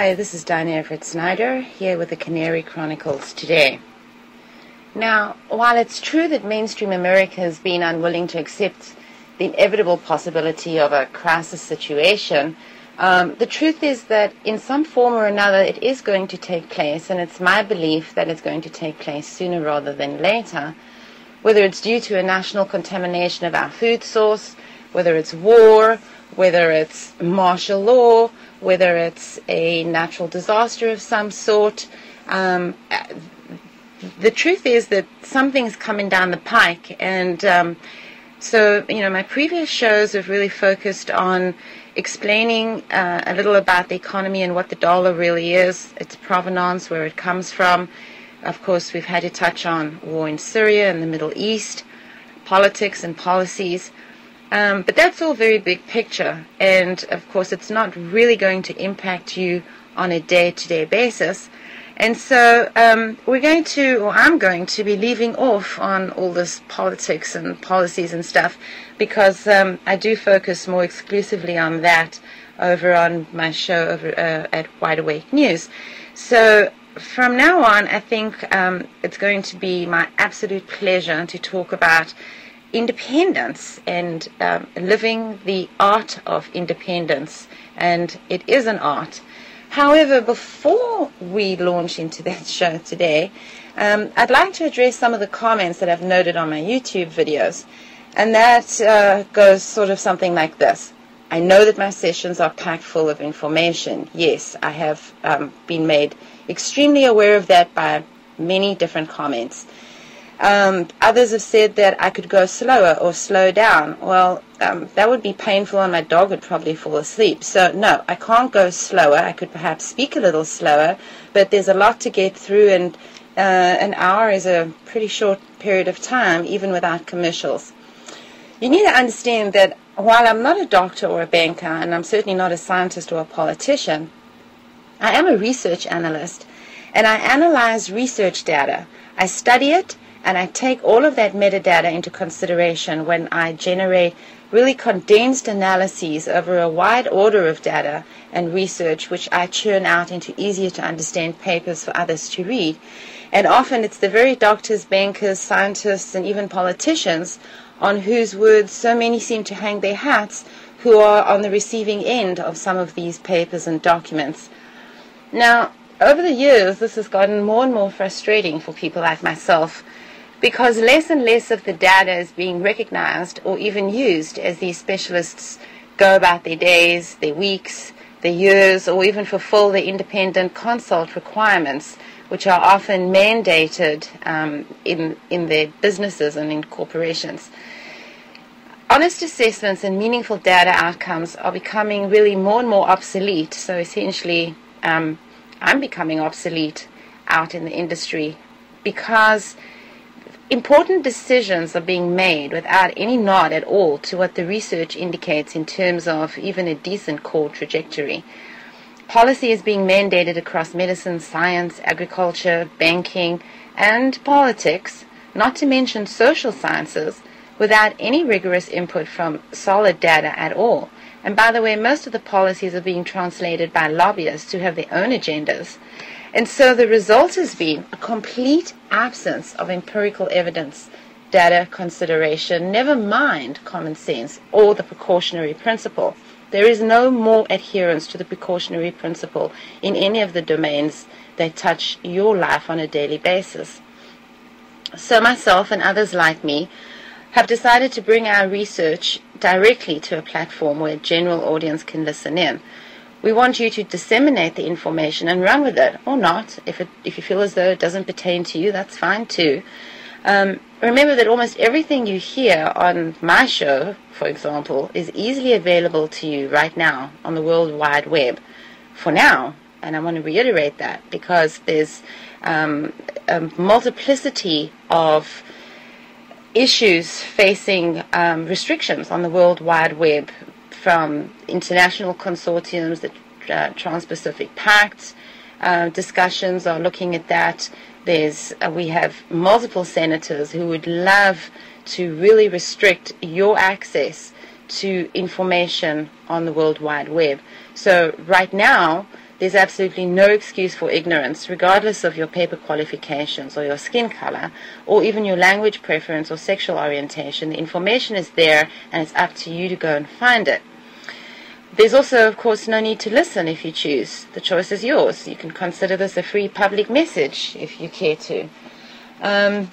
Hi, this is Diana Everett Snyder here with the Canary Chronicles today. Now, while it's true that mainstream America has been unwilling to accept the inevitable possibility of a crisis situation, the truth is that in some form or another it is going to take place, and it's my belief that it's going to take place sooner rather than later, whether it's due to a national contamination of our food source, whether it's war, whether it's martial law, whether it's a natural disaster of some sort. The truth is that something's coming down the pike, and so, my previous shows have really focused on explaining a little about the economy and what the dollar really is, its provenance, where it comes from. Of course, we've had to touch on war in Syria and the Middle East, politics and policies. But that's all very big picture, and of course it's not really going to impact you on a day-to-day basis. And so I'm going to be leaving off on all this politics and policies and stuff, because I do focus more exclusively on that over on my show over at Wide Awake News. So from now on, I think it's going to be my absolute pleasure to talk about independence and living the art of independence, and it is an art. However, before we launch into that show today, I'd like to address some of the comments that I've noted on my YouTube videos, and that goes sort of something like this. I know that my sessions are packed full of information. Yes, I have been made extremely aware of that by many different comments. Others have said that I could go slower or slow down. Well, that would be painful, and my dog would probably fall asleep. So no, I can't go slower. I could perhaps speak a little slower, but there's a lot to get through, and an hour is a pretty short period of time, even without commercials. You need to understand that while I'm not a doctor or a banker, and I'm certainly not a scientist or a politician, I am a research analyst, and I analyze research data. I study it, and I take all of that metadata into consideration when I generate really condensed analyses over a wide order of data and research, which I churn out into easier to understand papers for others to read. And often it's the very doctors, bankers, scientists, and even politicians on whose words so many seem to hang their hats who are on the receiving end of some of these papers and documents. Now, over the years, this has gotten more and more frustrating for people like myself, because less and less of the data is being recognized or even used as these specialists go about their days, their weeks, their years, or even fulfill their independent consult requirements, which are often mandated in their businesses and in corporations. Honest assessments and meaningful data outcomes are becoming really more and more obsolete. So essentially, I'm becoming obsolete out in the industry, because important decisions are being made without any nod at all to what the research indicates in terms of even a decent core trajectory. Policy is being mandated across medicine, science, agriculture, banking, and politics, not to mention social sciences, without any rigorous input from solid data at all. And by the way, most of the policies are being translated by lobbyists who have their own agendas. And so the result has been a complete absence of empirical evidence, data consideration, never mind common sense or the precautionary principle. There is no more adherence to the precautionary principle in any of the domains that touch your life on a daily basis. So myself and others like me have decided to bring our research directly to a platform where a general audience can listen in. We want you to disseminate the information and run with it, or not. If you feel as though it doesn't pertain to you, that's fine too. Remember that almost everything you hear on my show, for example, is easily available to you right now on the World Wide Web. For now, and I want to reiterate that, because there's a multiplicity of issues facing restrictions on the World Wide Web, from international consortiums, the Trans-Pacific Pact. Discussions are looking at that. We have multiple senators who would love to really restrict your access to information on the World Wide Web. So right now, There's absolutely no excuse for ignorance, regardless of your paper qualifications or your skin color, or even your language preference or sexual orientation. The information is there, and it's up to you to go and find it. There's also, of course, no need to listen if you choose. The choice is yours. You can consider this a free public message if you care to. And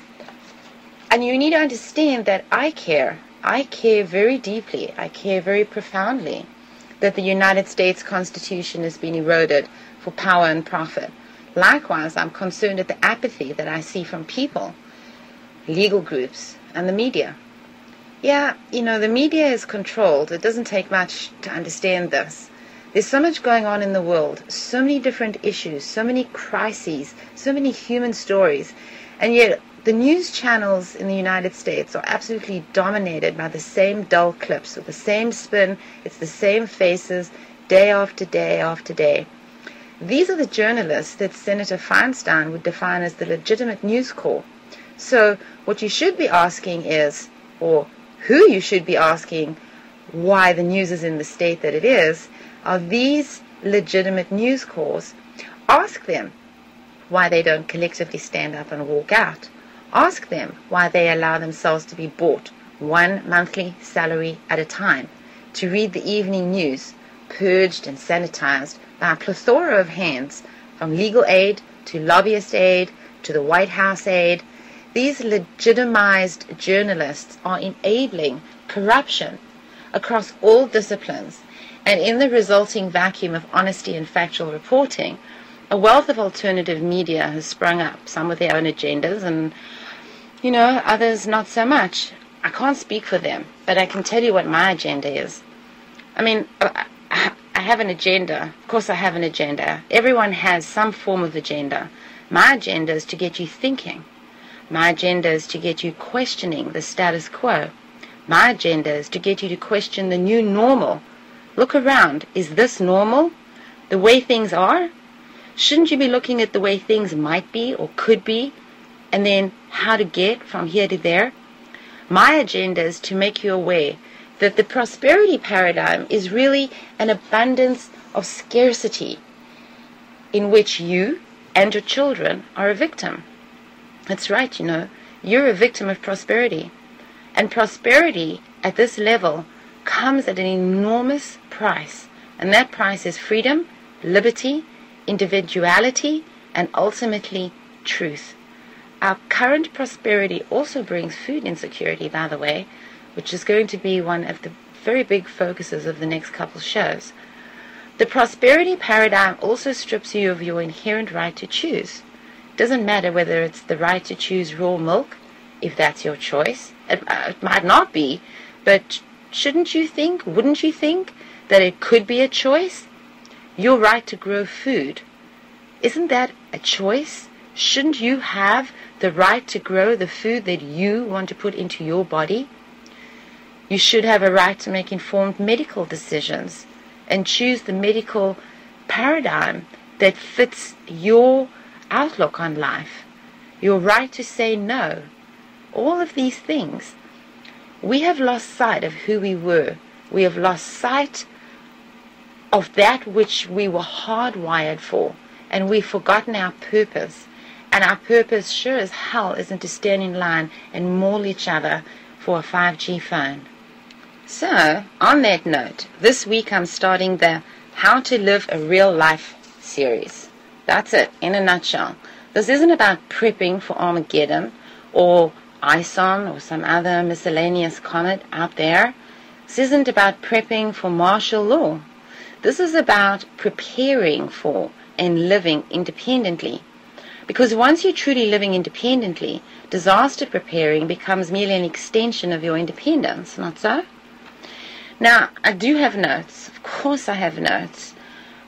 you need to understand that I care. I care very deeply. I care very profoundly that the United States Constitution has been eroded for power and profit. Likewise, I'm concerned at the apathy that I see from people, legal groups, and the media. Yeah, the media is controlled. It doesn't take much to understand this. There's so much going on in the world, so many different issues, so many crises, so many human stories, and yet the news channels in the United States are absolutely dominated by the same dull clips with the same spin. It's the same faces, day after day after day. These are the journalists that Senator Feinstein would define as the legitimate News Corps. So what you should be asking is, or who you should be asking why the news is in the state that it is, are these legitimate news corps. Ask them why they don't collectively stand up and walk out. Ask them why they allow themselves to be bought one monthly salary at a time, to read the evening news, purged and sanitized by a plethora of hands, from legal aid to lobbyist aid to the White House aid. These legitimized journalists are enabling corruption across all disciplines, and in the resulting vacuum of honesty and factual reporting, a wealth of alternative media has sprung up, some with their own agendas and others not so much. I can't speak for them, but I can tell you what my agenda is. I have an agenda. Of course I have an agenda. Everyone has some form of agenda. My agenda is to get you thinking. My agenda is to get you questioning the status quo. My agenda is to get you to question the new normal. Look around. Is this normal? The way things are? Shouldn't you be looking at the way things might be or could be, and then how to get from here to there? My agenda is to make you aware that the prosperity paradigm is really an abundance of scarcity in which you and your children are a victim. That's right, you're a victim of prosperity. And prosperity at this level comes at an enormous price. And that price is freedom, liberty, individuality, and ultimately truth. Our current prosperity also brings food insecurity, by the way, which is going to be one of the very big focuses of the next couple shows. The prosperity paradigm also strips you of your inherent right to choose. It doesn't matter whether it's the right to choose raw milk, if that's your choice. It might not be, but wouldn't you think that it could be a choice? Your right to grow food, isn't that a choice? Shouldn't you have the right to grow the food that you want to put into your body? You should have a right to make informed medical decisions and choose the medical paradigm that fits your outlook on life. Your right to say no. All of these things. We have lost sight of who we were. We have lost sight of that which we were hardwired for, and we've forgotten our purpose. And our purpose sure as hell isn't to stand in line and maul each other for a 5G phone. So, on that note, this week I'm starting the How to Live a Real Life series. That's it, in a nutshell. This isn't about prepping for Armageddon or ISON or some other miscellaneous comet out there. This isn't about prepping for martial law. This is about preparing for and living independently. Because once you're truly living independently, disaster preparing becomes merely an extension of your independence, not so? Now, I do have notes. Of course I have notes.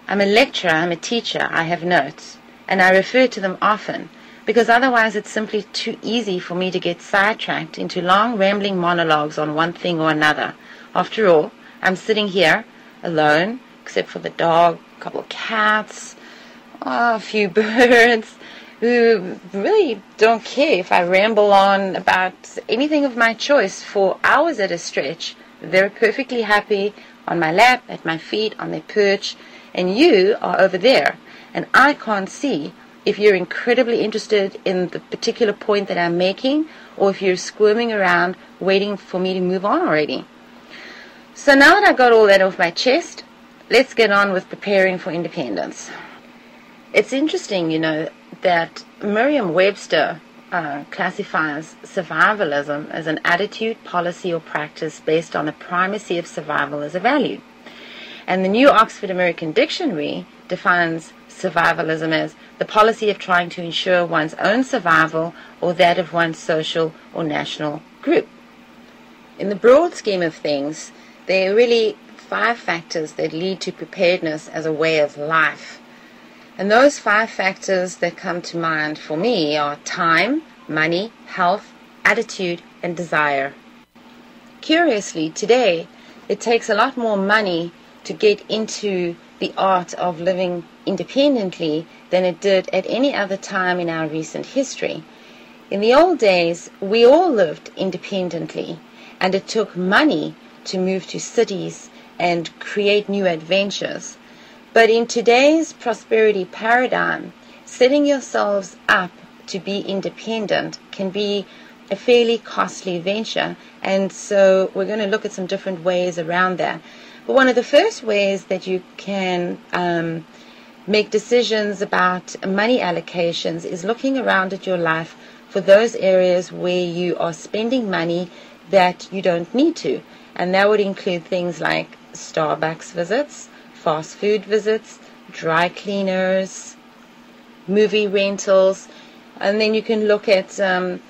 I'm a lecturer, I'm a teacher, I have notes. And I refer to them often, because otherwise it's simply too easy for me to get sidetracked into long rambling monologues on one thing or another. After all, I'm sitting here alone, except for the dog, a couple of cats, a few birds, who really don't care if I ramble on about anything of my choice for hours at a stretch. They're perfectly happy on my lap, at my feet, on their perch, and you are over there, and I can't see if you're incredibly interested in the particular point that I'm making, or if you're squirming around waiting for me to move on already. So now that I got all that off my chest, let's get on with preparing for independence. It's interesting, that Merriam-Webster classifies survivalism as an attitude, policy, or practice based on the primacy of survival as a value. And the New Oxford American Dictionary defines survivalism as the policy of trying to ensure one's own survival or that of one's social or national group. In the broad scheme of things, there are really 5 factors that lead to preparedness as a way of life. And those 5 factors that come to mind for me are time, money, health, attitude, and desire. Curiously, today, it takes a lot more money to get into the art of living independently than it did at any other time in our recent history. In the old days, we all lived independently, and it took money to move to cities and create new adventures. But in today's prosperity paradigm, setting yourselves up to be independent can be a fairly costly venture, and so we're going to look at some different ways around that. But one of the first ways that you can make decisions about money allocations is looking around at your life for those areas where you are spending money that you don't need to. And that would include things like Starbucks visits, fast food visits, dry cleaners, movie rentals, and then you can look at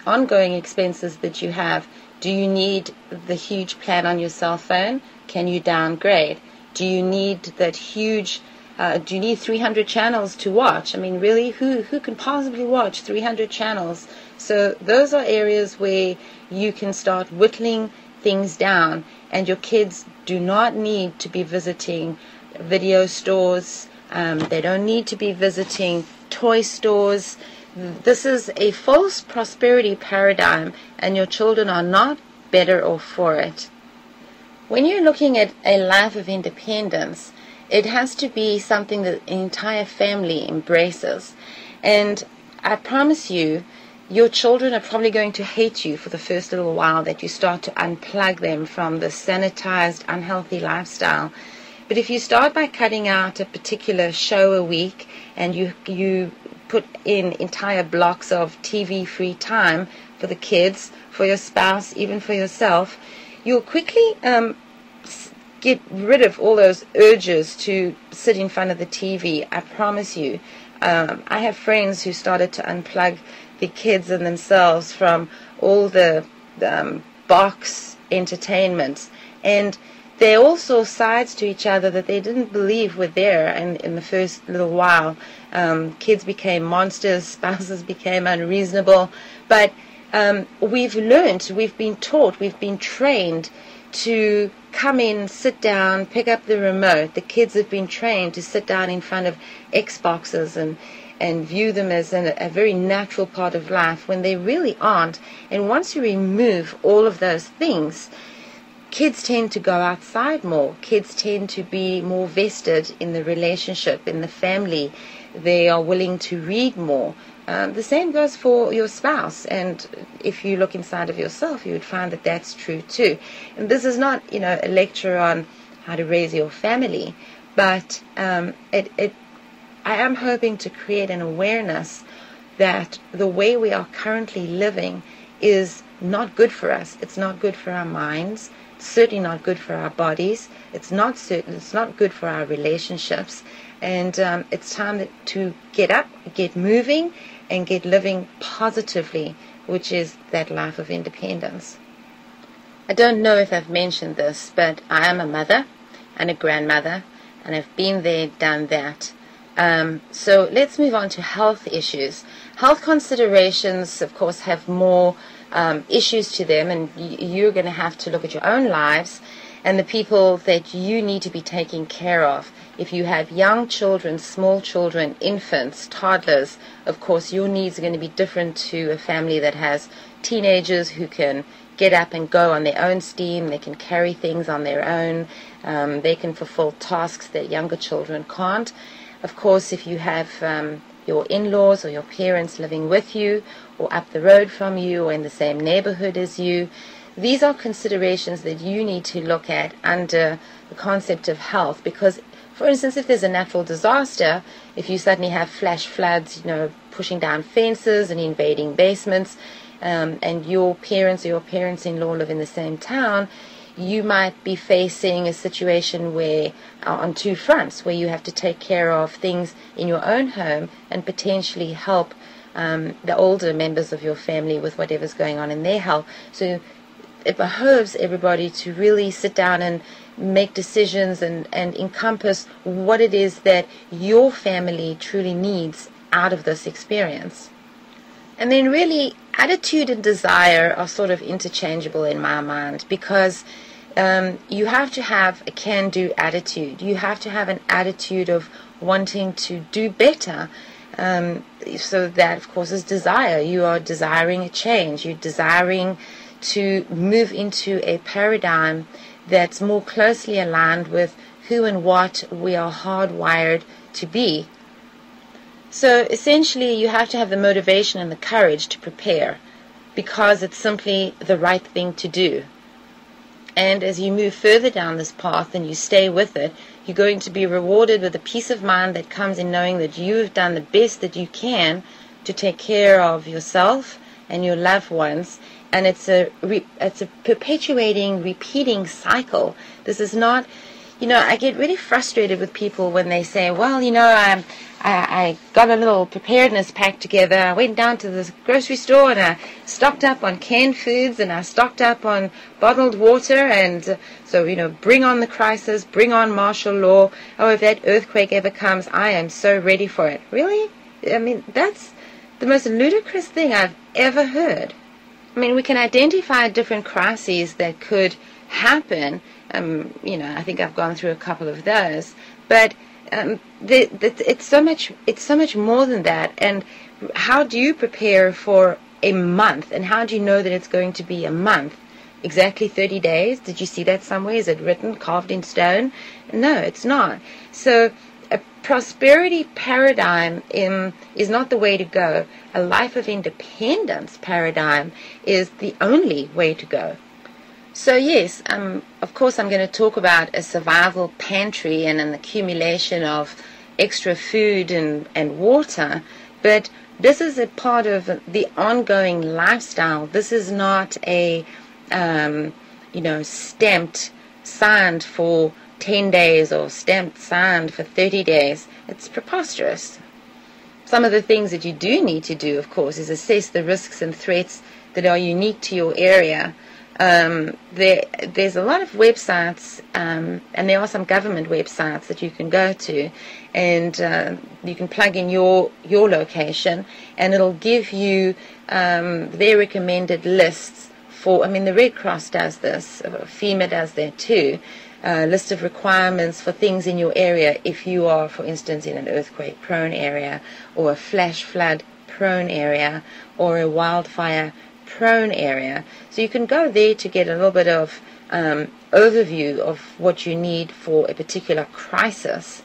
ongoing expenses that you have. Do you need the huge plan on your cell phone? Can you downgrade? Do you need that huge, do you need 300 channels to watch? I mean, really, who can possibly watch 300 channels? So those are areas where you can start whittling things down, and your kids do not need to be visiting video stores. They don't need to be visiting toy stores. This is a false prosperity paradigm, and your children are not better off for it. When you're looking at a life of independence, it has to be something that an entire family embraces. And I promise you, your children are probably going to hate you for the first little while that you start to unplug them from the sanitized, unhealthy lifestyle. But if you start by cutting out a particular show a week, and you put in entire blocks of TV-free time for the kids, for your spouse, even for yourself, you'll quickly get rid of all those urges to sit in front of the TV. I promise you. I have friends who started to unplug the kids and themselves from all the box entertainment, and they all saw sides to each other that they didn't believe were there. And in the first little while, kids became monsters, spouses became unreasonable. But we've learned, we've been taught, we've been trained to come in, sit down, pick up the remote. The kids have been trained to sit down in front of Xboxes and view them as a very natural part of life when they really aren't. And once you remove all of those things, kids tend to go outside more. Kids tend to be more vested in the relationship, in the family. They are willing to read more. The same goes for your spouse, and if you look inside of yourself, you would find that that's true too. And this is not, a lecture on how to raise your family, but I am hoping to create an awareness that the way we are currently living is not good for us. It's not good for our minds. It's certainly not good for our bodies. It's not good for our relationships. And it's time to get up, get moving, and get living positively, which is that life of independence. I don't know if I've mentioned this, but I am a mother and a grandmother, and I've been there, done that. So let's move on to health issues. Health considerations, of course, have more issues to them, and you're going to have to look at your own lives and the people that you need to be taking care of. If you have young children, small children, infants, toddlers, of course your needs are going to be different to a family that has teenagers who can get up and go on their own steam. They can carry things on their own. They can fulfill tasks that younger children can't. Of course, if you have your in-laws or your parents living with you or up the road from you or in the same neighborhood as you, these are considerations that you need to look at under the concept of health. Because, for instance, if there's a natural disaster, if you suddenly have flash floods, pushing down fences and invading basements, and your parents or your parents-in-law live in the same town, you might be facing a situation where, on two fronts, where you have to take care of things in your own home and potentially help the older members of your family with whatever's going on in their health. So it behoves everybody to really sit down and make decisions and encompass what it is that your family truly needs out of this experience. And then really, attitude and desire are sort of interchangeable in my mind, because you have to have a can-do attitude. You have to have an attitude of wanting to do better. So that, of course, is desire. You are desiring a change. You're desiring to move into a paradigm that's more closely aligned with who and what we are hardwired to be. So essentially, you have to have the motivation and the courage to prepare, because it's simply the right thing to do. And as you move further down this path and you stay with it, you're going to be rewarded with a peace of mind that comes in knowing that you have done the best that you can to take care of yourself and your loved ones. And it's a perpetuating, repeating cycle. This is not, I get really frustrated with people when they say, well, I got a little preparedness pack together. I went down to the grocery store and I stocked up on canned foods and I stocked up on bottled water. And so, bring on the crisis, bring on martial law. Oh, if that earthquake ever comes, I am so ready for it. Really? I mean, that's the most ludicrous thing I've ever heard. I mean, we can identify different crises that could happen. I think I've gone through a couple of those. But it's so much more than that. And how do you prepare for a month? And how do you know that it's going to be a month? Exactly 30 days? Did you see that somewhere? Is it written, carved in stone? No, it's not. So a prosperity paradigm is not the way to go. A life of independence paradigm is the only way to go. So yes, of course I'm going to talk about a survival pantry and an accumulation of extra food and water, but this is a part of the ongoing lifestyle. This is not a, stamped, signed for 10 days or stamped, signed for 30 days. It's preposterous. Some of the things that you do need to do, of course, is assess the risks and threats that are unique to your area. There's a lot of websites, and there are some government websites that you can go to, and you can plug in your location, and it'll give you their recommended lists for. The Red Cross does this, FEMA does that too. List of requirements for things in your area if you are, for instance, in an earthquake-prone area, or a flash flood-prone area, or a wildfire-prone area. So you can go there to get a little bit of overview of what you need for a particular crisis.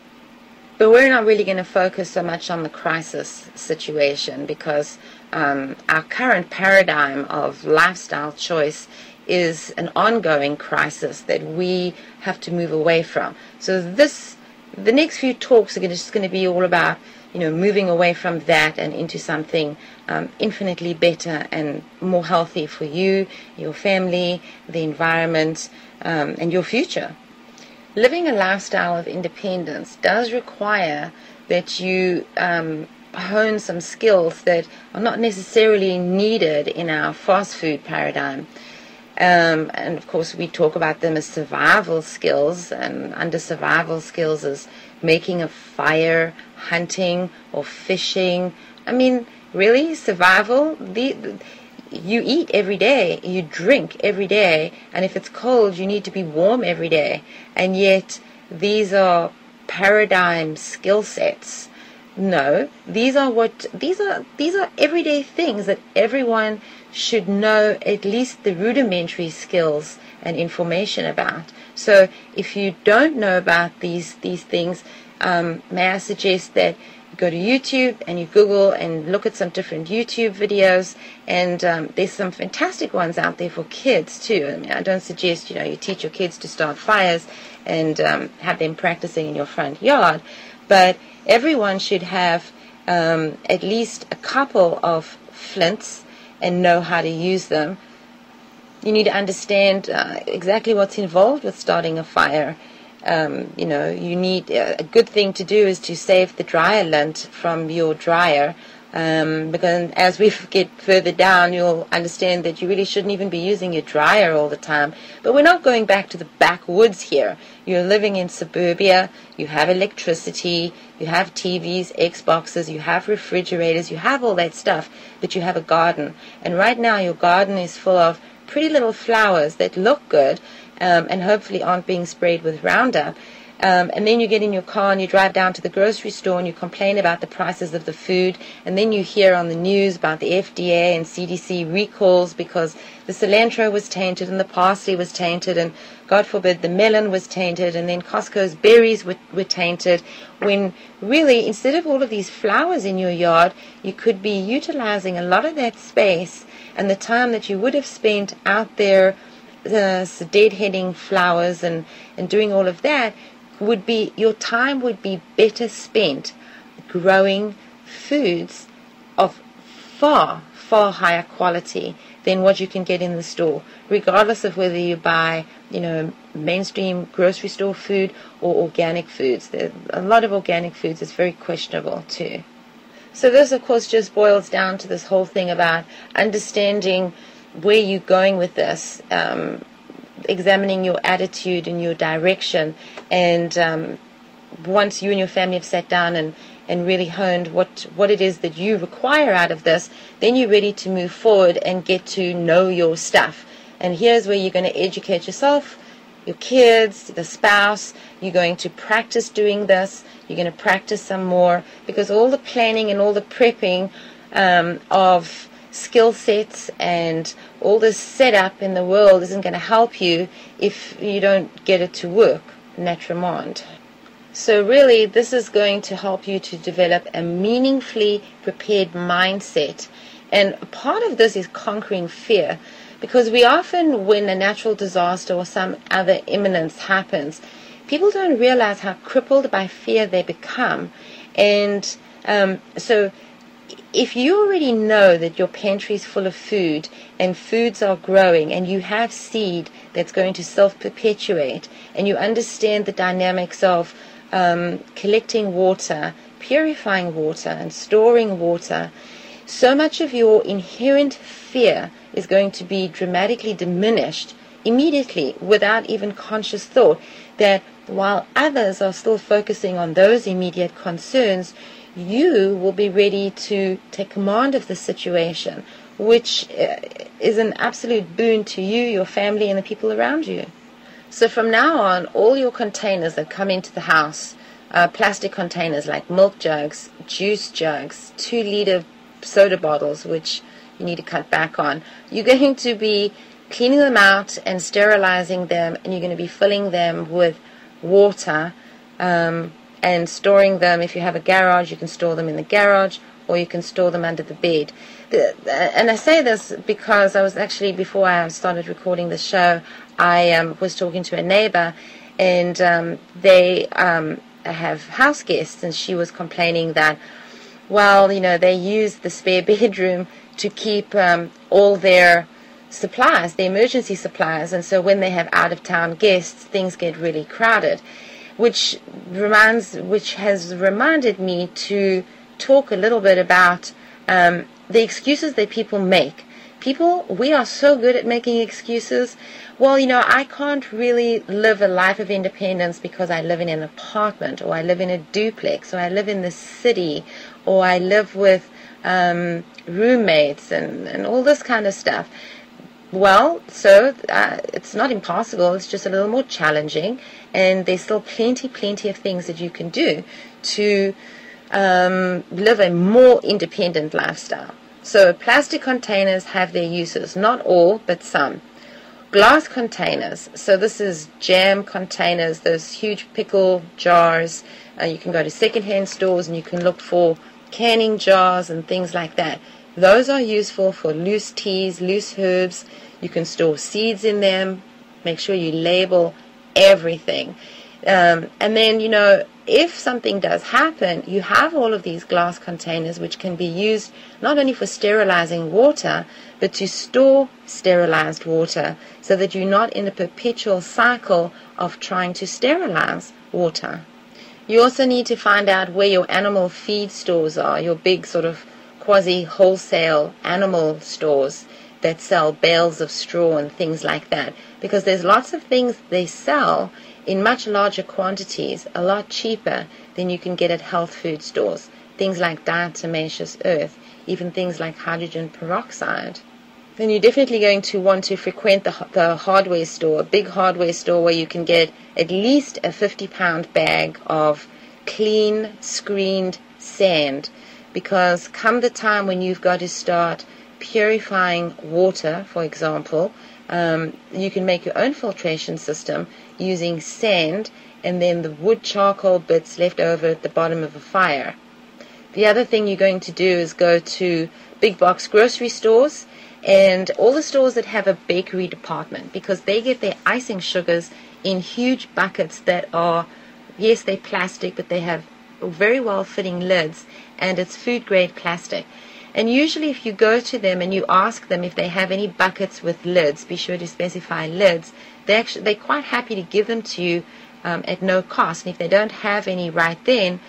But we're not really going to focus so much on the crisis situation, because our current paradigm of lifestyle choice is an ongoing crisis that we have to move away from. So the next few talks are just going to be all about, moving away from that and into something infinitely better and more healthy for you, your family, the environment, and your future. Living a lifestyle of independence does require that you hone some skills that are not necessarily needed in our fast food paradigm. And of course we talk about them as survival skills, and under survival skills is making a fire, hunting or fishing. Really, survival? you eat every day, you drink every day, and if it's cold, you need to be warm every day. And yet, these are paradigm skill sets. No, these are everyday things that everyone should know at least the rudimentary skills and information about. So if you don't know about these things, may I suggest that you go to YouTube and you Google and look at some different YouTube videos, and there's some fantastic ones out there for kids too. I mean, I don't suggest you teach your kids to start fires and have them practicing in your front yard, but everyone should have at least a couple of flints and know how to use them. You need to understand exactly what's involved with starting a fire. You need a good thing to do is to save the dryer lint from your dryer, because as we get further down, you'll understand that you really shouldn't even be using your dryer all the time. But we're not going back to the backwoods here. You're living in suburbia, you have electricity, you have TVs, Xboxes, you have refrigerators, you have all that stuff, but you have a garden. And right now your garden is full of pretty little flowers that look good, and hopefully aren't being sprayed with Roundup. And then you get in your car and you drive down to the grocery store and you complain about the prices of the food, and then you hear on the news about the FDA and CDC recalls because the cilantro was tainted and the parsley was tainted and God forbid the melon was tainted, and then Costco's berries were tainted, when really instead of all of these flowers in your yard, you could be utilizing a lot of that space and the time that you would have spent out there deadheading flowers and doing all of that, your time would be better spent growing foods of far, far higher quality than what you can get in the store, regardless of whether you buy, mainstream grocery store food or organic foods. A lot of organic foods is very questionable too. So this, of course, just boils down to this whole thing about understanding where you're going with this, examining your attitude and your direction, and once you and your family have sat down and really honed what it is that you require out of this, then you're ready to move forward and get to know your stuff. And here's where you're going to educate yourself, your kids, the spouse. You're going to practice doing this. You're going to practice some more, because all the planning and all the prepping of skill sets and all this setup in the world isn't going to help you if you don't get it to work, naturellement. So really, this is going to help you to develop a meaningfully prepared mindset. And part of this is conquering fear, because we often, when a natural disaster or some other imminence happens, people don't realize how crippled by fear they become. And so if you already know that your pantry is full of food and foods are growing and you have seed that's going to self-perpetuate, and you understand the dynamics of collecting water, purifying water, and storing water, so much of your inherent fear is going to be dramatically diminished immediately without even conscious thought, that while others are still focusing on those immediate concerns, you will be ready to take command of the situation, which is an absolute boon to you, your family, and the people around you. So from now on, all your containers that come into the house, plastic containers like milk jugs, juice jugs, 2-liter soda bottles, which you need to cut back on, you're going to be cleaning them out and sterilizing them, and you're going to be filling them with water, and storing them. If you have a garage, you can store them in the garage, or you can store them under the bed. And I say this because I was actually, before I started recording the show, I was talking to a neighbor, and they have house guests, and she was complaining that, well, they use the spare bedroom to keep all their supplies, the emergency supplies, and so when they have out-of-town guests, things get really crowded, which has reminded me to talk a little bit about the excuses that people make. We are so good at making excuses. Well, I can't really live a life of independence because I live in an apartment, or I live in a duplex, or I live in the city, or I live with roommates, and all this kind of stuff. Well, so it's not impossible, it's just a little more challenging, and there's still plenty of things that you can do to live a more independent lifestyle. So plastic containers have their uses, not all, but some. Glass containers, so this is jam containers, those huge pickle jars. You can go to secondhand stores and you can look for canning jars and things like that. Those are useful for loose teas, loose herbs. You can store seeds in them. Make sure you label everything. And then, if something does happen, you have all of these glass containers which can be used not only for sterilizing water, but to store sterilized water so that you're not in a perpetual cycle of trying to sterilize water. You also need to find out where your animal feed stores are, your big sort of quasi-wholesale animal stores that sell bales of straw and things like that, because there's lots of things they sell in much larger quantities, a lot cheaper than you can get at health food stores. Things like diatomaceous earth, even things like hydrogen peroxide. Then you're definitely going to want to frequent the hardware store, a big hardware store where you can get at least a 50-pound bag of clean, screened sand, because come the time when you've got to start purifying water, for example, you can make your own filtration system using sand and then the wood charcoal bits left over at the bottom of a fire. The other thing you're going to do is go to big box grocery stores and all the stores that have a bakery department, because they get their icing sugars in huge buckets that are, yes, they're plastic, but they have very well fitting lids, and it's food grade plastic. And usually if you go to them and you ask them if they have any buckets with lids, be sure to specify lids, they're quite happy to give them to you at no cost. And if they don't have any right then,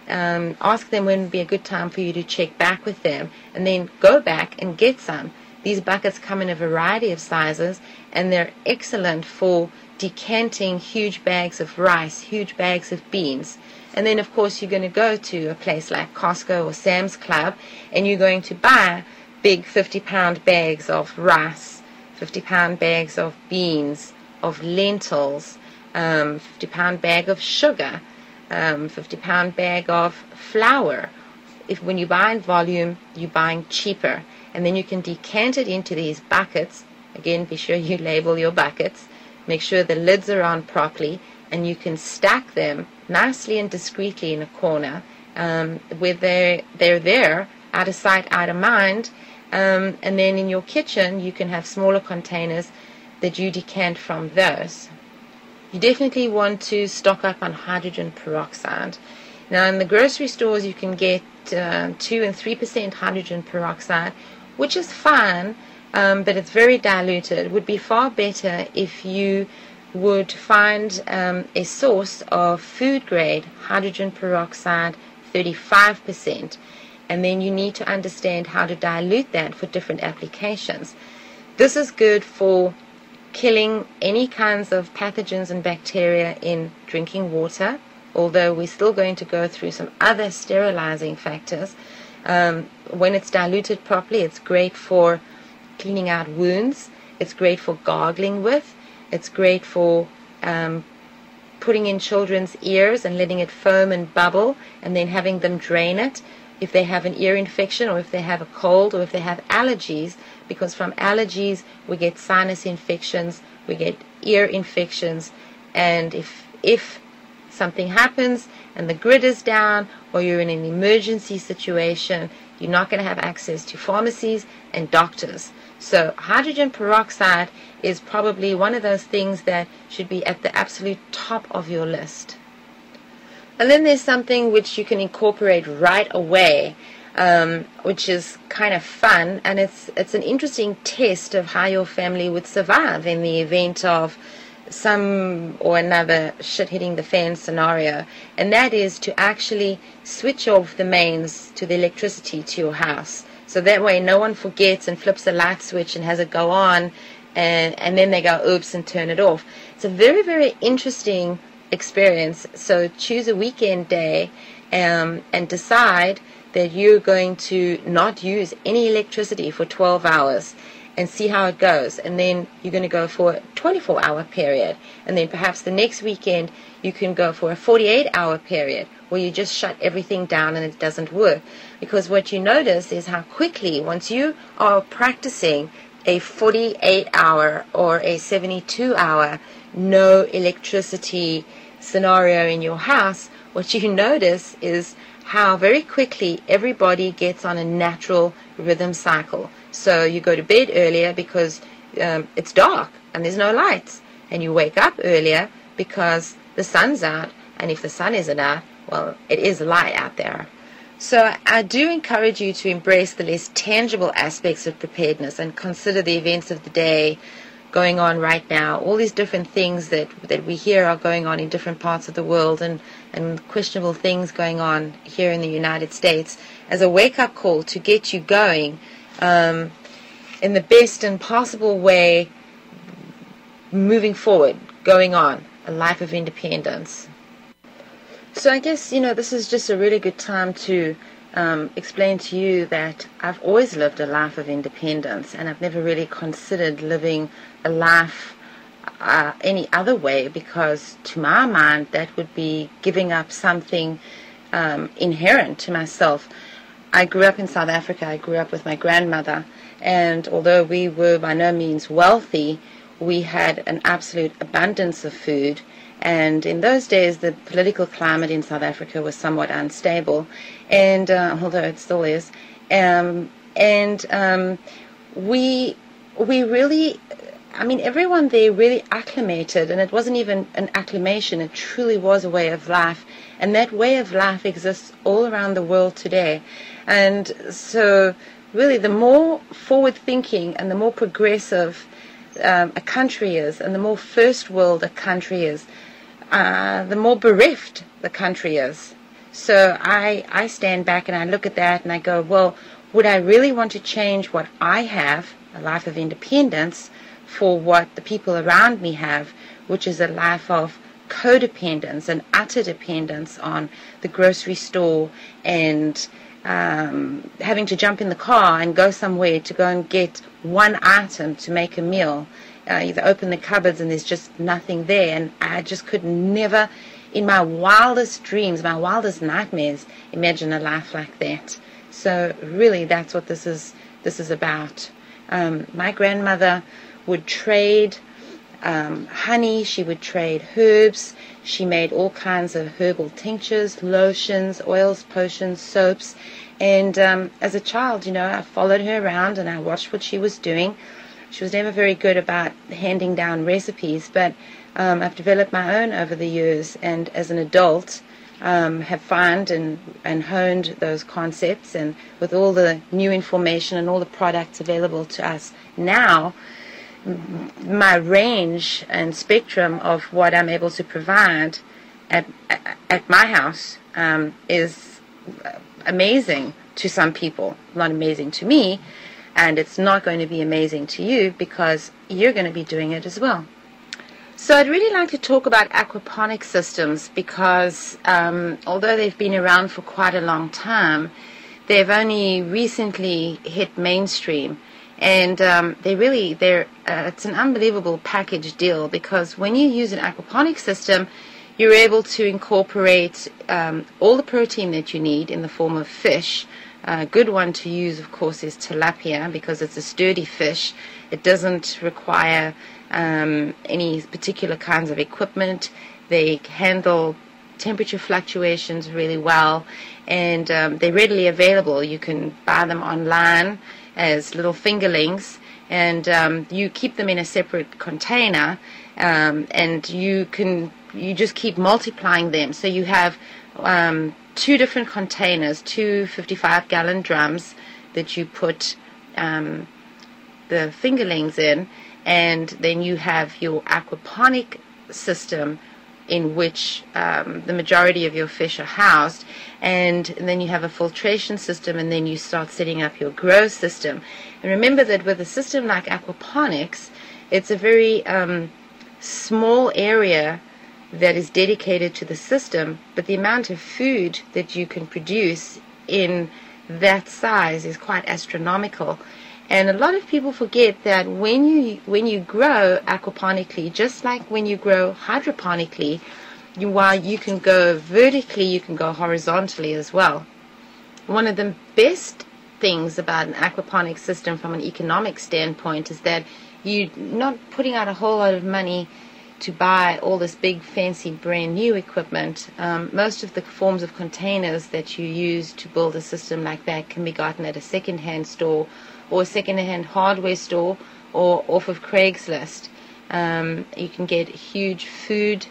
ask them when would be a good time for you to check back with them, and then go back and get some. These buckets come in a variety of sizes, and they're excellent for decanting huge bags of rice, huge bags of beans. And then, of course, you're going to go to a place like Costco or Sam's Club, and you're going to buy big 50-pound bags of rice, 50-pound bags of beans, of lentils, 50-pound bag of sugar, 50-pound bag of flour. When you buy in volume, you're buying cheaper. And then you can decant it into these buckets. Again, be sure you label your buckets. Make sure the lids are on properly, and you can stack them nicely and discreetly in a corner where they're there, out of sight, out of mind. And then in your kitchen, you can have smaller containers that you decant from those. You definitely want to stock up on hydrogen peroxide. Now, in the grocery stores, you can get 2 and 3% hydrogen peroxide, which is fine, but it's very diluted. It would be far better if you would find a source of food-grade hydrogen peroxide, 35%, and then you need to understand how to dilute that for different applications. This is good for killing any kinds of pathogens and bacteria in drinking water, although we're still going to go through some other sterilizing factors. When it's diluted properly, it's great for cleaning out wounds. It's great for gargling with. It's great for putting in children's ears and letting it foam and bubble and then having them drain it if they have an ear infection or if they have a cold or if they have allergies, because from allergies we get sinus infections, we get ear infections, and if something happens and the grid is down or you're in an emergency situation, you're not going to have access to pharmacies and doctors. So hydrogen peroxide is probably one of those things that should be at the absolute top of your list. And then there's something which you can incorporate right away, which is kind of fun, and it's an interesting test of how your family would survive in the event of some or another shit hitting the fan scenario, and that is to actually switch off the mains to the electricity to your house. So that way no one forgets and flips the light switch and has it go on, and then they go oops and turn it off. It's a very, very interesting experience. So choose a weekend day and decide that you're going to not use any electricity for 12 hours and see how it goes. And then you're going to go for a 24-hour period. And then perhaps the next weekend you can go for a 48-hour period where you just shut everything down and it doesn't work. Because what you notice is how quickly, once you are practicing a 48-hour or a 72-hour no electricity scenario in your house, what you notice is how very quickly everybody gets on a natural rhythm cycle. So you go to bed earlier because it's dark and there's no lights, and you wake up earlier because the sun's out, and if the sun isn't out, well, it is light out there. So I do encourage you to embrace the less tangible aspects of preparedness and consider the events of the day going on right now, all these different things that we hear are going on in different parts of the world, and questionable things going on here in the United States, as a wake-up call to get you going in the best and possible way, moving forward, going on a life of independence. So I guess, this is just a really good time to explain to you that I've always lived a life of independence, and I've never really considered living a life any other way, because to my mind that would be giving up something inherent to myself. I grew up in South Africa. I grew up with my grandmother, and although we were by no means wealthy, we had an absolute abundance of food. And in those days, the political climate in South Africa was somewhat unstable, and although it still is, we really, everyone there really acclimated, and it wasn't even an acclimation, it truly was a way of life, and that way of life exists all around the world today. And so really the more forward-thinking and the more progressive a country is, and the more first world a country is, the more bereft the country is. So I stand back and I look at that and I go, well, would I really want to change what I have, a life of independence, for what the people around me have, which is a life of codependence and utter dependence on the grocery store, and having to jump in the car and go somewhere to go and get one item to make a meal. You open the cupboards and there's just nothing there, and I just could never, in my wildest dreams, my wildest nightmares, imagine a life like that. So really that's what this is about. My grandmother would trade honey, she would trade herbs, she made all kinds of herbal tinctures, lotions, oils, potions, soaps, and as a child, I followed her around and I watched what she was doing. She was never very good about handing down recipes, but I've developed my own over the years, and as an adult have found and honed those concepts, and with all the new information and all the products available to us now, my range and spectrum of what I'm able to provide at my house is amazing to some people, not amazing to me, and it's not going to be amazing to you because you're going to be doing it as well. So I'd really like to talk about aquaponic systems because although they've been around for quite a long time, they've only recently hit mainstream. And it's an unbelievable package deal, because when you use an aquaponic system, you're able to incorporate all the protein that you need in the form of fish. A good one to use, of course, is tilapia, because it's a sturdy fish. It doesn't require any particular kinds of equipment. They handle temperature fluctuations really well, and they're readily available. You can buy them online as little fingerlings, and you keep them in a separate container, and you just keep multiplying them. So you have two different containers, two 55-gallon drums that you put the fingerlings in, and then you have your aquaponic system in which the majority of your fish are housed, and then you have a filtration system, and then you start setting up your grow system. And remember that with a system like aquaponics, it's a very small area that is dedicated to the system, but the amount of food that you can produce in that size is quite astronomical. And a lot of people forget that when you grow aquaponically, just like when you grow hydroponically, while you can go vertically, you can go horizontally as well. One of the best things about an aquaponics system from an economic standpoint is that you're not putting out a whole lot of money to buy all this big fancy brand new equipment. Most of the forms of containers that you use to build a system like that can be gotten at a second-hand store or a second-hand hardware store or off of Craigslist. You can get huge food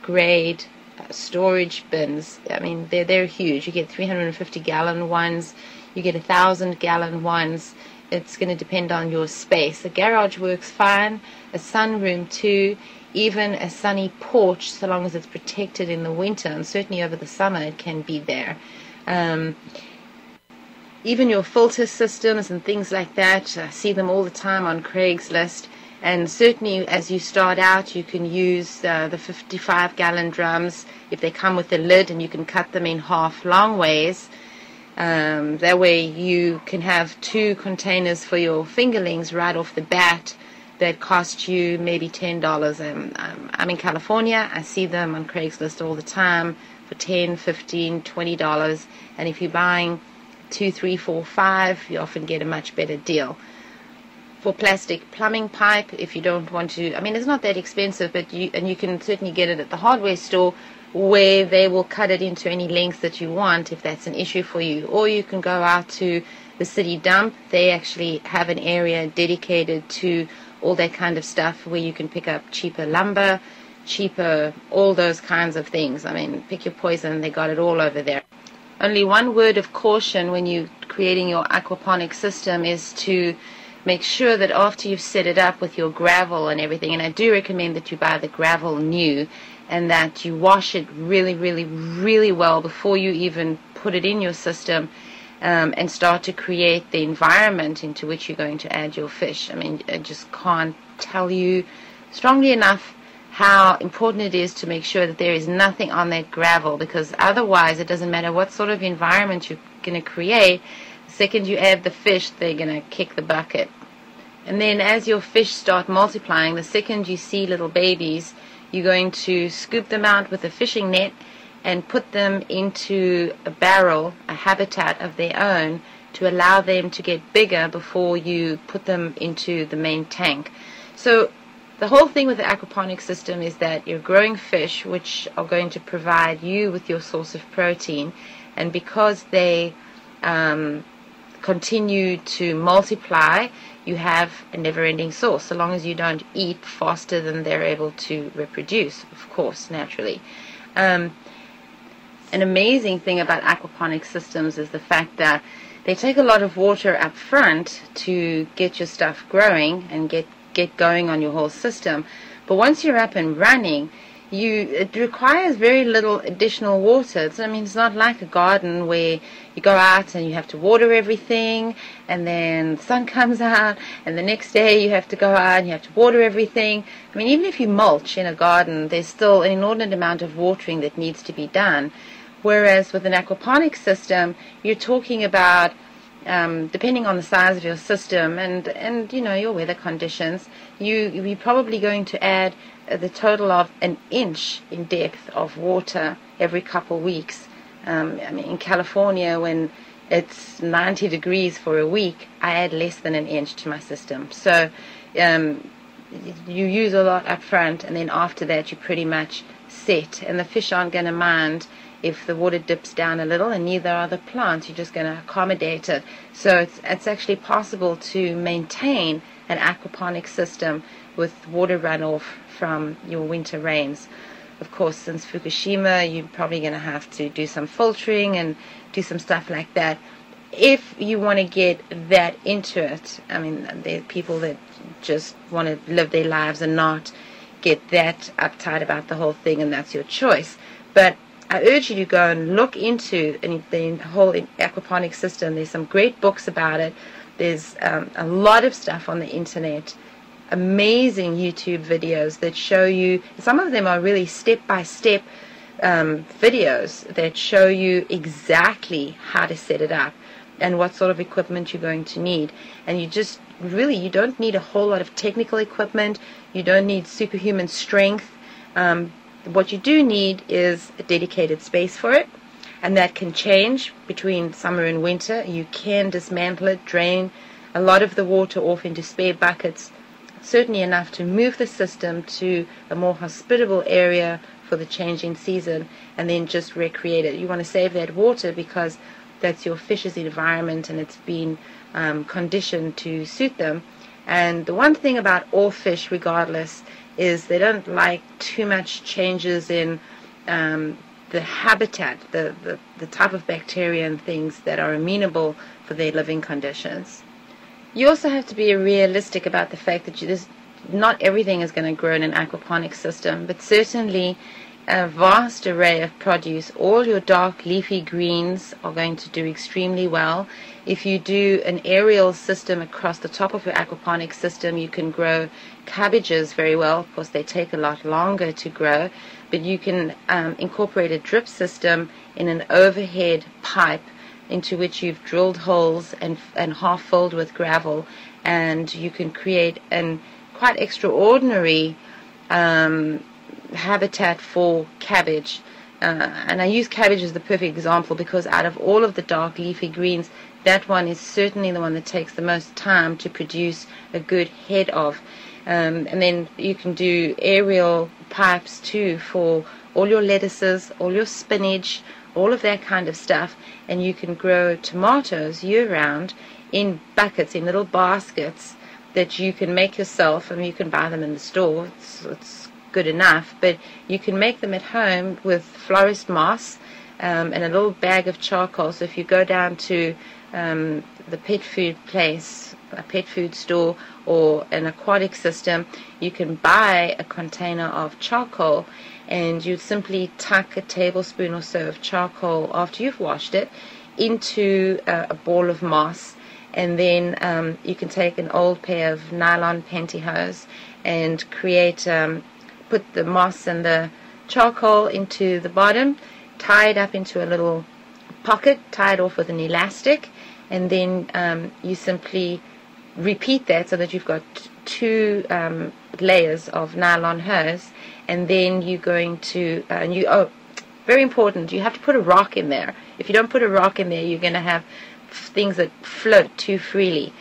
grade storage bins. I mean, they're huge. You get 350-gallon ones, you get 1,000-gallon ones. It's going to depend on your space. The garage works fine, a sunroom too, even a sunny porch, so long as it's protected in the winter, and certainly over the summer it can be there. Even your filter systems and things like that, I see them all the time on Craigslist. And certainly as you start out, you can use the 55-gallon drums if they come with a lid, and you can cut them in half long ways. That way you can have 2 containers for your fingerlings right off the bat that cost you maybe $10. I'm in California. I see them on Craigslist all the time for $10, $15, $20. And if you're buying 2, 3, 4, 5, you often get a much better deal. For plastic plumbing pipe, if you don't want to, I mean, it's not that expensive, but you can certainly get it at the hardware store, where they will cut it into any length that you want if that's an issue for you. Or you can go out to the city dump. They actually have an area dedicated to all that kind of stuff, where you can pick up cheaper lumber, cheaper, all those kinds of things. I mean, pick your poison, they got it all over there. Only one word of caution when you're creating your aquaponic system is to make sure that after you've set it up with your gravel and everything, and I do recommend that you buy the gravel new, and that you wash it really, really, really well before you even put it in your system, and start to create the environment into which you're going to add your fish. I mean, I just can't tell you strongly enough how important it is to make sure that there is nothing on that gravel, because otherwise it doesn't matter what sort of environment you're going to create. The second you add the fish, they're going to kick the bucket. And then as your fish start multiplying, the second you see little babies, you're going to scoop them out with a fishing net and put them into a barrel, a habitat of their own, to allow them to get bigger before you put them into the main tank. So the whole thing with the aquaponics system is that you're growing fish which are going to provide you with your source of protein, and because they continue to multiply, you have a never-ending source, so long as you don't eat faster than they're able to reproduce, of course, naturally. An amazing thing about aquaponics systems is the fact that they take a lot of water up front to get your stuff growing and get going on your whole system. But once you're up and running, it requires very little additional water. I mean, it's not like a garden where you go out and you have to water everything, and then the sun comes out, and the next day you have to go out and you have to water everything. I mean, even if you mulch in a garden, there's still an inordinate amount of watering that needs to be done. Whereas with an aquaponics system, you're talking about, depending on the size of your system and you know, your weather conditions, you're probably going to add the total of an inch in depth of water every couple weeks. I mean, in California, when it's 90 degrees for a week, I add less than an inch to my system. So you use a lot up front, and then after that you're pretty much set, and the fish aren't going to mind if the water dips down a little, and neither are the plants. You're just going to accommodate it. So it's actually possible to maintain an aquaponic system with water runoff from your winter rains. Of course, since Fukushima, you're probably going to have to do some filtering and do some stuff like that. If you want to get that into it, I mean, there are people that just want to live their lives and not get that uptight about the whole thing, and that's your choice. But I urge you to go and look into the whole aquaponic system. There's some great books about it. There's a lot of stuff on the internet, amazing YouTube videos that show you. Some of them are really step-by-step videos that show you exactly how to set it up and what sort of equipment you're going to need. And you just really, you don't need a whole lot of technical equipment. You don't need superhuman strength. What you do need is a dedicated space for it, and that can change between summer and winter. You can dismantle it, drain a lot of the water off into spare buckets, certainly enough to move the system to a more hospitable area for the changing season, and then just recreate it. You want to save that water because that's your fish's environment and it's been conditioned to suit them. And the one thing about all fish, regardless, is they don't like too much changes in the habitat, the type of bacteria and things that are amenable for their living conditions. You also have to be realistic about the fact that not everything is going to grow in an aquaponics system, but certainly a vast array of produce. All your dark leafy greens are going to do extremely well. If you do an aerial system across the top of your aquaponics system, you can grow cabbages very well. Of course, they take a lot longer to grow, but you can incorporate a drip system in an overhead pipe into which you've drilled holes and half filled with gravel, and you can create an quite extraordinary habitat for cabbage. And I use cabbage as the perfect example because out of all of the dark leafy greens, that one is certainly the one that takes the most time to produce a good head of. And then you can do aerial pipes too for all your lettuces, all your spinach, all of that kind of stuff. And you can grow tomatoes year-round in buckets, in little baskets that you can make yourself. I mean, you can buy them in the store. It's good enough, but you can make them at home with florist moss and a little bag of charcoal. So if you go down to the pet food place, a pet food store, or an aquatic system, you can buy a container of charcoal, and you simply tuck a tablespoon or so of charcoal after you've washed it into a ball of moss, and then you can take an old pair of nylon pantyhose and create put the moss and the charcoal into the bottom, tie it up into a little pocket, tie it off with an elastic, and then you simply repeat that so that you've got two layers of nylon hose. And then you're going to very important, you have to put a rock in there. If you don't put a rock in there, you're going to have things that float too freely.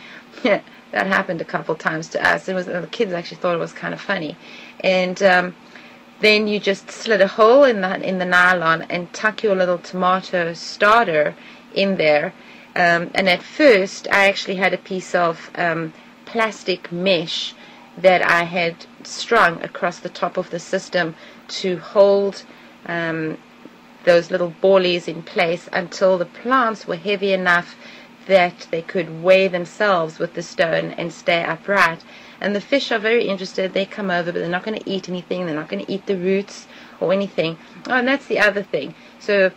That happened a couple times to us. The kids actually thought it was kind of funny. And then you just slit a hole in the nylon and tuck your little tomato starter in there. And at first, I actually had a piece of plastic mesh that I had strung across the top of the system to hold those little ballies in place until the plants were heavy enough that they could weigh themselves with the stone and stay upright. And the fish are very interested. They come over, but they're not going to eat anything. They're not going to eat the roots or anything. Oh, and that's the other thing. So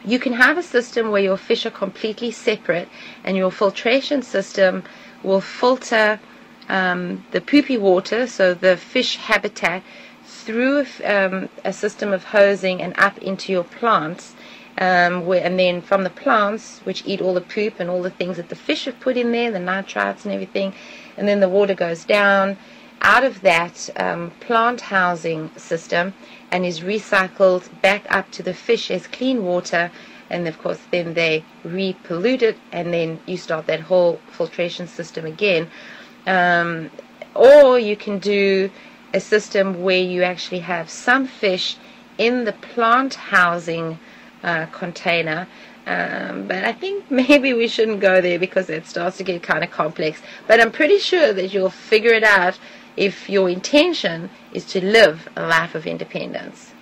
you can have a system where your fish are completely separate, and your filtration system will filter the poopy water, so the fish habitat, through a system of hosing and up into your plants, and then from the plants, which eat all the poop and all the things that the fish have put in there, the nitrites and everything, and then the water goes down out of that plant housing system and is recycled back up to the fish as clean water. And of course then they re-pollute it, and then you start that whole filtration system again. Or you can do a system where you actually have some fish in the plant housing container, but I think maybe we shouldn't go there because it starts to get kind of complex. But I'm pretty sure that you'll figure it out if your intention is to live a life of independence.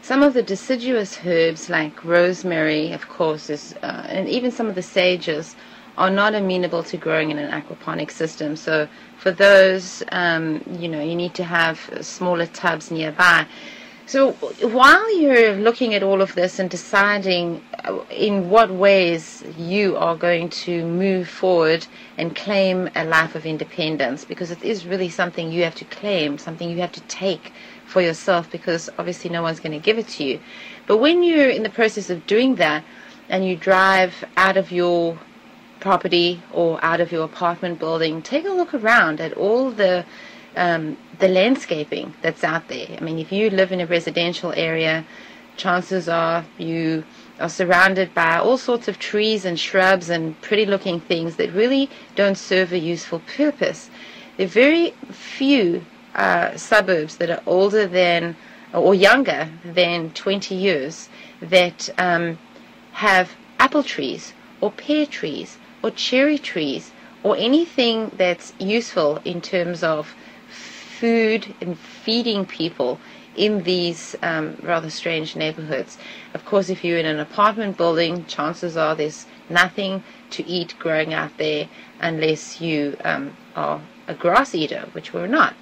Some of the deciduous herbs like rosemary, of course, and even some of the sages are not amenable to growing in an aquaponic system. So for those, you need to have smaller tubs nearby. So while you're looking at all of this and deciding in what ways you are going to move forward and claim a life of independence, because it is really something you have to claim, something you have to take for yourself, because obviously no one's going to give it to you. But when you're in the process of doing that and you drive out of your property or out of your apartment building, take a look around at all the landscaping that's out there. I mean, if you live in a residential area, chances are you are surrounded by all sorts of trees and shrubs and pretty looking things that really don't serve a useful purpose. There are very few suburbs that are older than or younger than 20 years that have apple trees or pear trees or cherry trees or anything that's useful in terms of food and feeding people in these rather strange neighborhoods. Of course, if you're in an apartment building, chances are there's nothing to eat growing out there unless you are a grass eater, which we're not.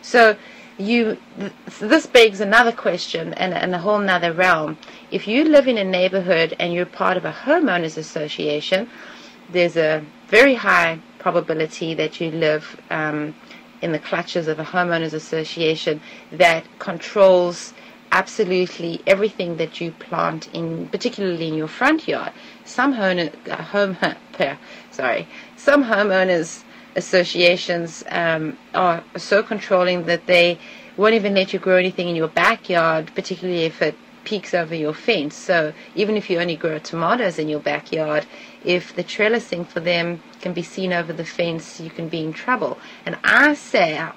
So this begs another question and a whole nother realm. If you live in a neighborhood and you're part of a homeowners association, there's a very high probability that you live in the clutches of a homeowners association that controls absolutely everything that you plant in, particularly in your front yard. Some homeowners associations are so controlling that they won't even let you grow anything in your backyard, particularly if it peeks over your fence. So even if you only grow tomatoes in your backyard, if the trellising for them can be seen over the fence, you can be in trouble. And I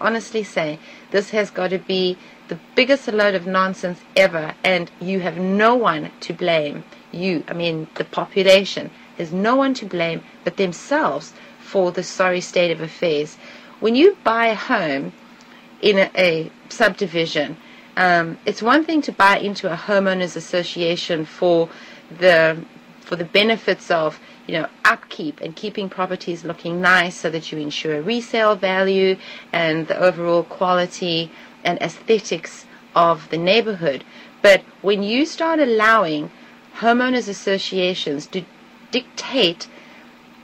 honestly say, this has got to be the biggest load of nonsense ever, and you have no one to blame. The population, there's no one to blame but themselves for the sorry state of affairs. When you buy a home in a subdivision, it's one thing to buy into a homeowners association for the benefits of upkeep and keeping properties looking nice so that you ensure resale value and the overall quality and aesthetics of the neighborhood. But when you start allowing homeowners associations to dictate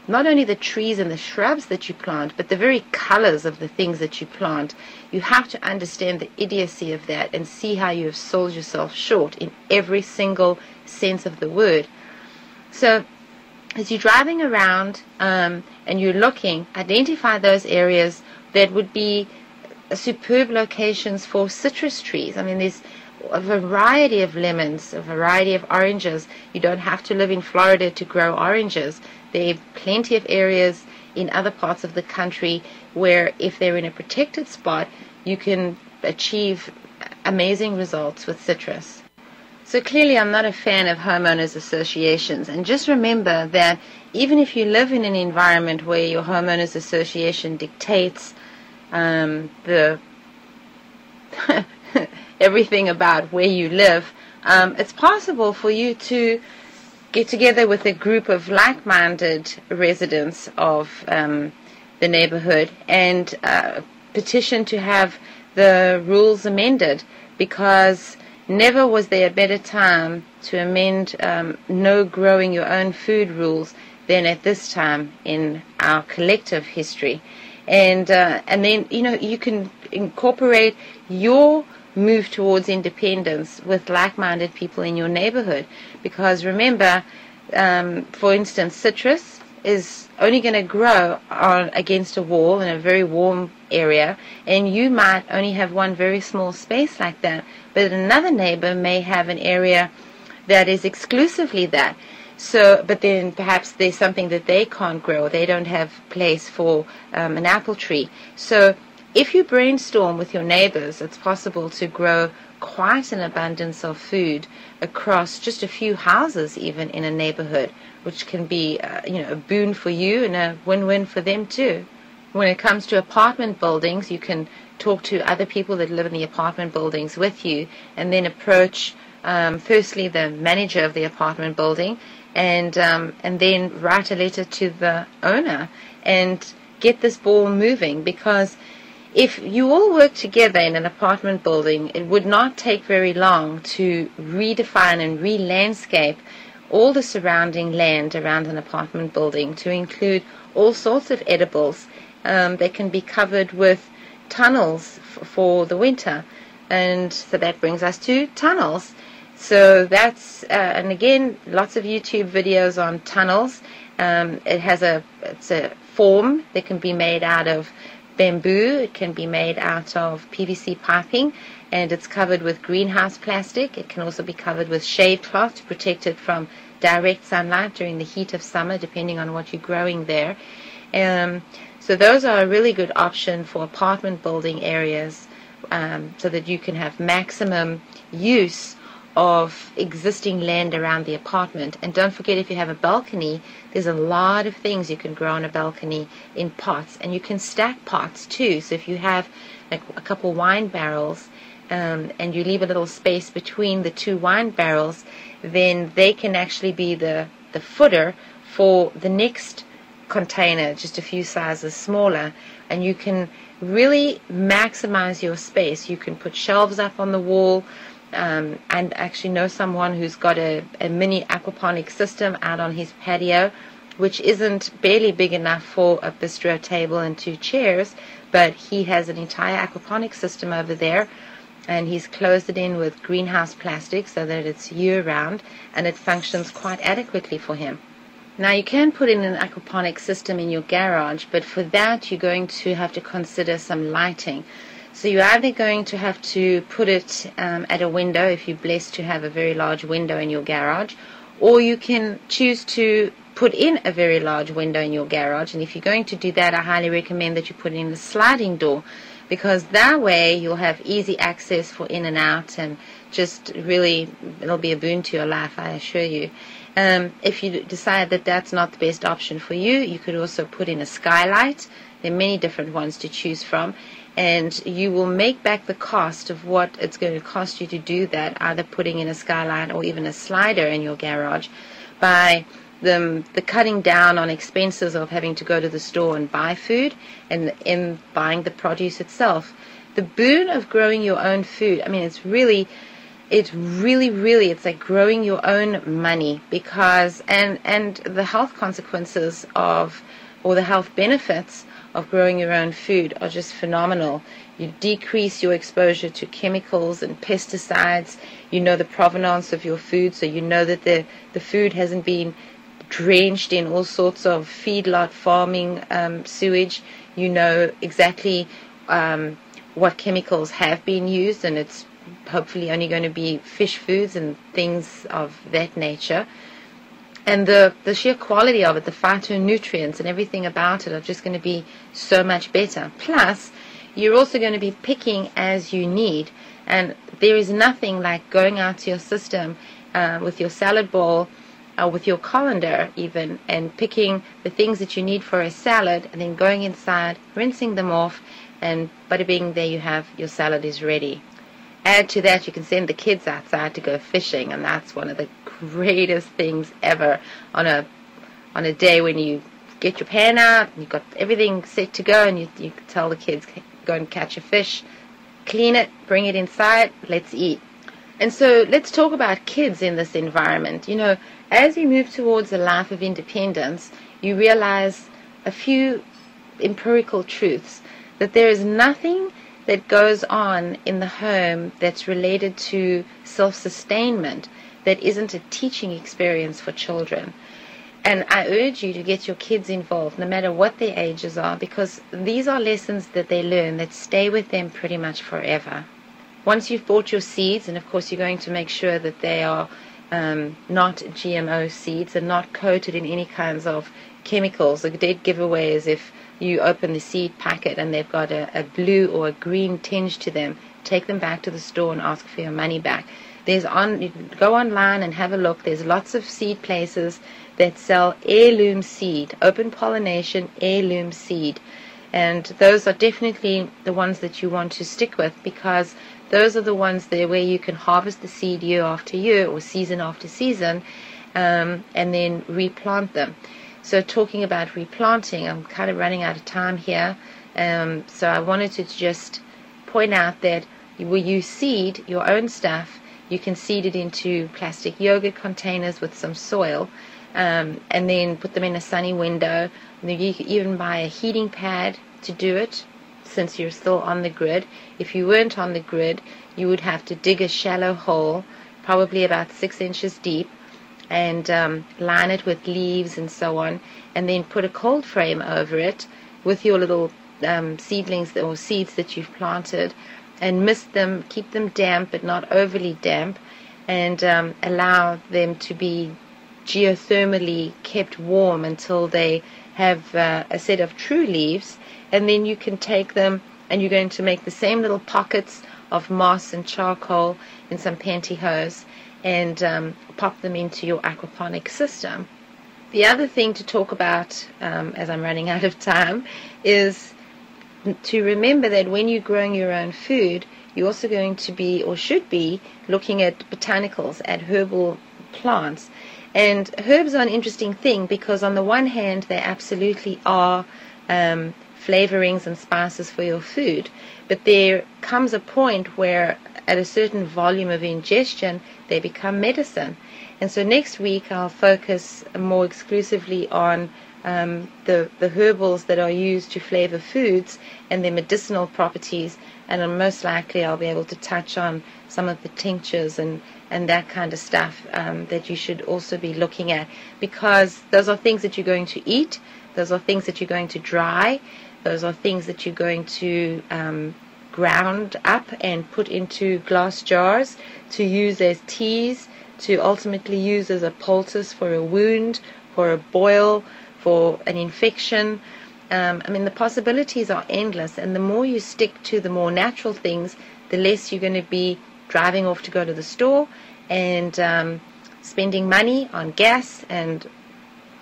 not only the trees and the shrubs that you plant, but the very colors of the things that you plant, you have to understand the idiocy of that and see how you have sold yourself short in every single sense of the word. So as you're driving around and you're looking, identify those areas that would be superb locations for citrus trees. I mean, there's a variety of lemons, a variety of oranges. You don't have to live in Florida to grow oranges. There are plenty of areas in other parts of the country where if they're in a protected spot, you can achieve amazing results with citrus. So clearly I'm not a fan of homeowners associations. And just remember that even if you live in an environment where your homeowners association dictates the everything about where you live, it's possible for you to get together with a group of like-minded residents of the neighborhood and petition to have the rules amended, because never was there a better time to amend no growing your own food rules than at this time in our collective history. And then you can incorporate your move towards independence with like-minded people in your neighborhood, because remember, for instance, citrus is only going to grow against a wall in a very warm area, and you might only have one very small space like that, but another neighbor may have an area that is exclusively that. So, but then perhaps there's something that they can't grow. They don't have place for an apple tree. So if you brainstorm with your neighbors, it's possible to grow quite an abundance of food across just a few houses even in a neighborhood, which can be a boon for you and a win-win for them too. When it comes to apartment buildings, you can talk to other people that live in the apartment buildings with you and then approach firstly the manager of the apartment building and then write a letter to the owner and get this ball moving, because if you all work together in an apartment building, it would not take very long to redefine and re-landscape all the surrounding land around an apartment building to include all sorts of edibles. They can be covered with tunnels for the winter. And so that brings us to tunnels. So that's, and again, lots of YouTube videos on tunnels. It's a form that can be made out of bamboo. It can be made out of PVC piping, and it's covered with greenhouse plastic. It can also be covered with shade cloth to protect it from direct sunlight during the heat of summer, depending on what you're growing there. So those are a really good option for apartment building areas, so that you can have maximum use of existing land around the apartment. And don't forget, if you have a balcony, there's a lot of things you can grow on a balcony in pots, and you can stack pots too. So if you have like a couple wine barrels, and you leave a little space between the two wine barrels, then they can actually be the footer for the next container, just a few sizes smaller, and you can really maximize your space. You can put shelves up on the wall, and actually know someone who's got a mini aquaponic system out on his patio, which isn't barely big enough for a bistro table and 2 chairs, but he has an entire aquaponic system over there, and he's closed it in with greenhouse plastic so that it's year-round, and it functions quite adequately for him. Now, you can put in an aquaponic system in your garage, but for that you're going to have to consider some lighting. So you're either going to have to put it at a window, if you're blessed to have a very large window in your garage, or you can choose to put in a very large window in your garage. And if you're going to do that, I highly recommend that you put in a sliding door, because that way you'll have easy access for in and out, and just really, it'll be a boon to your life, I assure you. If you decide that that's not the best option for you, you could also put in a skylight. There are many different ones to choose from, and you will make back the cost of what it's going to cost you to do that, either putting in a skylight or even a slider in your garage, by the cutting down on expenses of having to go to the store and buy food, and in buying the produce itself. The boon of growing your own food, I mean, it's really, it's like growing your own money, because, and the health consequences of, or the health benefits of growing your own food are just phenomenal. You decrease your exposure to chemicals and pesticides. You know the provenance of your food, so you know that the food hasn't been drenched in all sorts of feedlot farming sewage. You know exactly what chemicals have been used, and it's hopefully only going to be fish foods and things of that nature. And the sheer quality of it, the phytonutrients and everything about it, are just going to be so much better. Plus, you're also going to be picking as you need. And there is nothing like going out to your system with your salad bowl, or with your colander even, and picking the things that you need for a salad, and then going inside, rinsing them off, and bada bing, there you have, your salad is ready. Add to that, you can send the kids outside to go fishing, and that's one of the greatest things ever on a day when you get your pan out and you've got everything set to go, and you tell the kids, go and catch a fish, clean it, bring it inside, let's eat. And so let's talk about kids in this environment. You know, as you move towards a life of independence, you realize a few empirical truths, that there is nothing that goes on in the home that's related to self-sustainment that isn't a teaching experience for children. And I urge you to get your kids involved, no matter what their ages are, because these are lessons that they learn that stay with them pretty much forever. Once you've bought your seeds, and of course you're going to make sure that they are not GMO seeds and not coated in any kinds of chemicals. A dead giveaway is if you open the seed packet and they've got a blue or a green tinge to them. Take them back to the store and ask for your money back. You can go online and have a look. There's lots of seed places that sell heirloom seed, open pollination heirloom seed. And those are definitely the ones that you want to stick with, because those are the ones there where you can harvest the seed year after year or season after season, and then replant them. So talking about replanting, I'm kind of running out of time here. So I wanted to just point out that where you seed your own stuff, you can seed it into plastic yogurt containers with some soil, and then put them in a sunny window. And you can even buy a heating pad to do it, since you're still on the grid. If you weren't on the grid, you would have to dig a shallow hole, probably about 6 inches deep, and line it with leaves and so on, and then put a cold frame over it with your little seedlings or seeds that you've planted, and mist them, keep them damp but not overly damp, and allow them to be geothermally kept warm until they have a set of true leaves. And then you can take them, and you're going to make the same little pockets of moss and charcoal in some pantyhose, and pop them into your aquaponic system. The other thing to talk about, as I'm running out of time, is to remember that when you're growing your own food, you're also going to be, or should be, looking at botanicals, at herbal plants. And herbs are an interesting thing because on the one hand, they absolutely are flavorings and spices for your food, but there comes a point where at a certain volume of ingestion, they become medicine. And so next week I'll focus more exclusively on the herbals that are used to flavor foods and their medicinal properties, and most likely I'll be able to touch on some of the tinctures and that kind of stuff that you should also be looking at, because those are things that you're going to eat, those are things that you're going to dry, those are things that you're going to ground up and put into glass jars to use as teas, to ultimately use as a poultice for a wound, for a boil, for an infection. I mean, the possibilities are endless, and the more you stick to the more natural things, the less you're going to be driving off to go to the store and spending money on gas and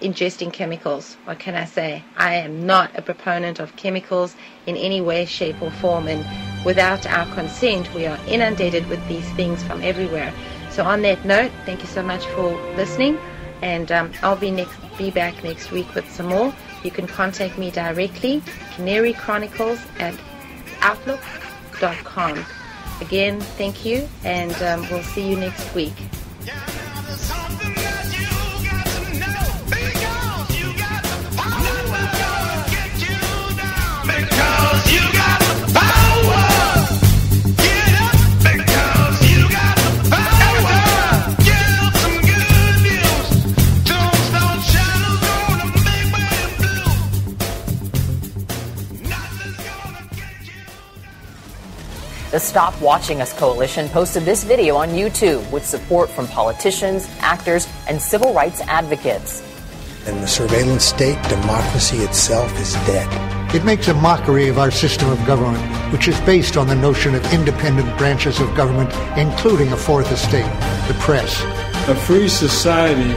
ingesting chemicals. What can I say? I am not a proponent of chemicals in any way, shape or form, and without our consent we are inundated with these things from everywhere. So on that note, thank you so much for listening, and I'll be back next week with some more. You can contact me directly, Canary Chronicles at outlook.com. Again, thank you, and we'll see you next week. The Stop Watching Us Coalition posted this video on YouTube with support from politicians, actors, and civil rights advocates. In the surveillance state, democracy itself is dead. It makes a mockery of our system of government, which is based on the notion of independent branches of government, including a fourth estate, the press. A free society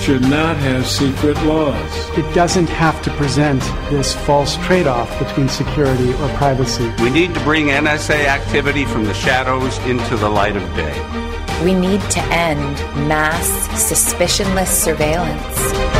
should not have secret laws. It doesn't have to present this false trade-off between security or privacy. We need to bring NSA activity from the shadows into the light of day. We need to end mass, suspicionless surveillance.